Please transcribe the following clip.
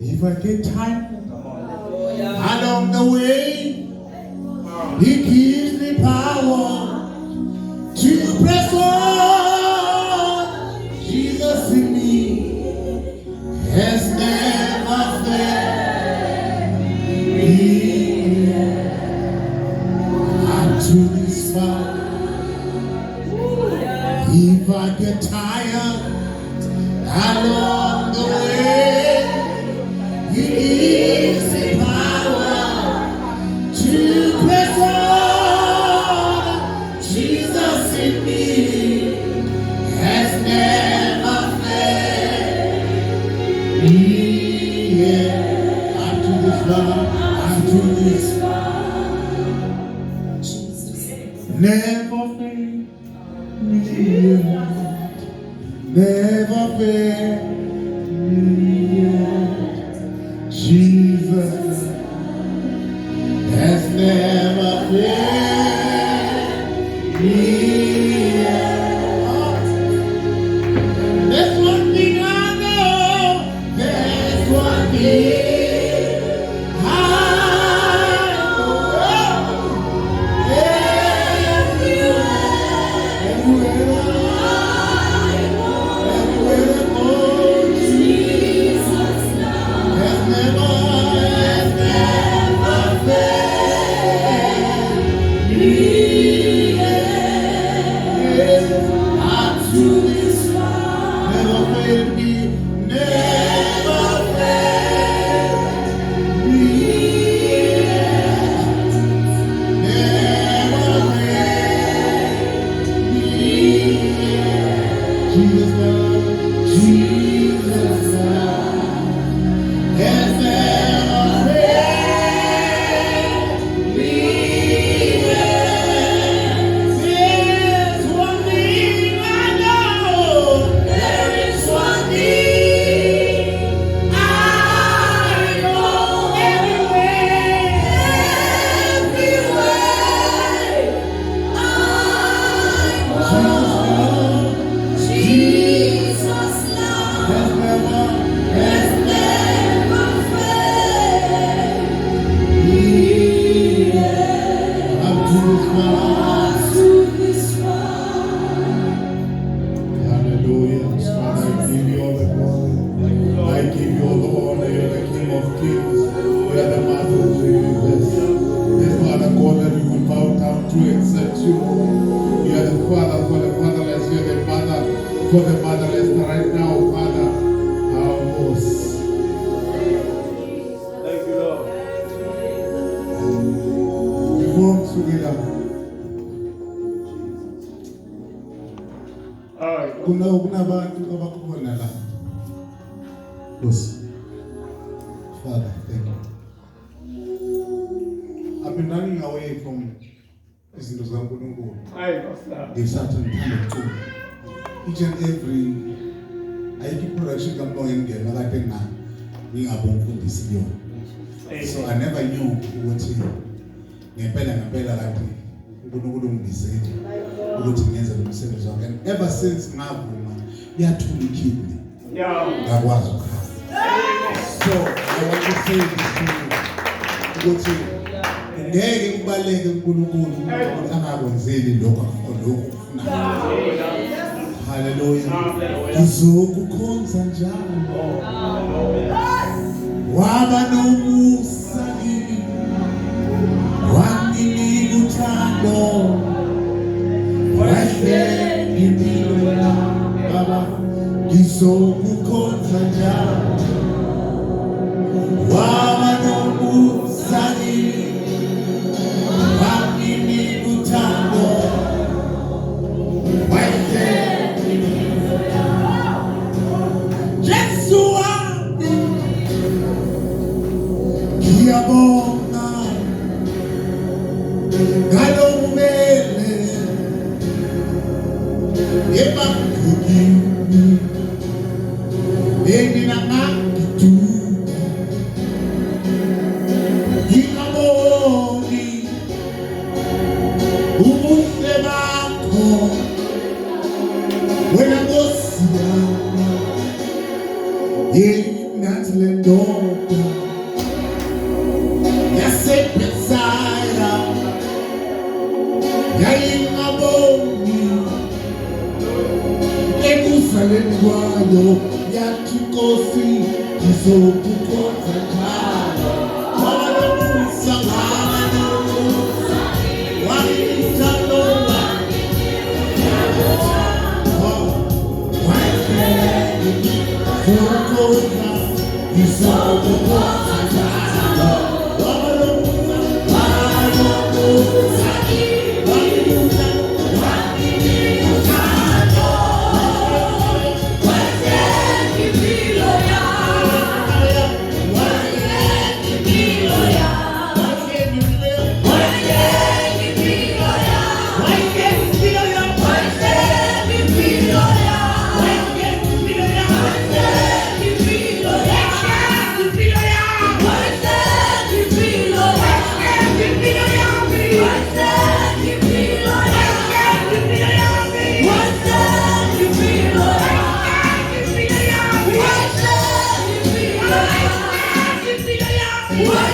If I get tired along the way, He gives me power to press on. Jesus in me has never failed me up to this far. If I get tired along the way, He gives me power to press on. Jesus in me has never failed me. Yeah. Up to this far, up to this far. Jesus never failed me yet. Never failed me yet. Jesus has never failed me yet. There's one thing I know. There's one thing I know. Everywhere I go, Jesus has never failed me yet. Up to this far, never failed me, never failed me yet. Never failed me yet. Jesus love, Jesus love has never failed me yet. There's one thing I know. There is one thing I know. Jesus love has never failed me yet. Up to this far. Hallelujah. Father, I give you all the glory. I give you all the honor. You're the King of Kings. You are the Master of Jesus. There's no other God that we will bow down to except you. You are the Father for the fatherless. You are the Mother for the motherless. Right now, Father, our most. Thank you, Lord. Before together. Kunabantu abakubona la. Yes. Father, thank you. I've been running away from izinto zikaNkulunkulu. Ngesathane ngithanda each and every ayikho production company engena kade ngingabomfundisi yona. So I never knew ukuthi ngempela kade uNkulunkulu ungibizile ukuthi ngenze lo msebenzi wakhe. And ever since ngavuma yathula ikhindi. Ngakwazi ukuhamba. So I want to say this to you ukuthi ngeke kubaleke uNkulunkulu angakwenzeli lokho ufunayo. Hallelujah. Ngizokukhonza njalo. Waba nomusa kimi. Wanginika uthando. Wahle impilo yami. Baba, ngizokukhonza njalo. Waba nomusa kimi. Wanginika uthando. Ngiyabonga ngalomele ebangikini enginamakitu ngingaboni ubuhle bakho wena Nkosi yami ngathi le ndoda imoto yasebenzela yayingaboni ekuzaleni kwayo yathi Nkosi ngizokukhonza njalo walokusangana wangizalola What?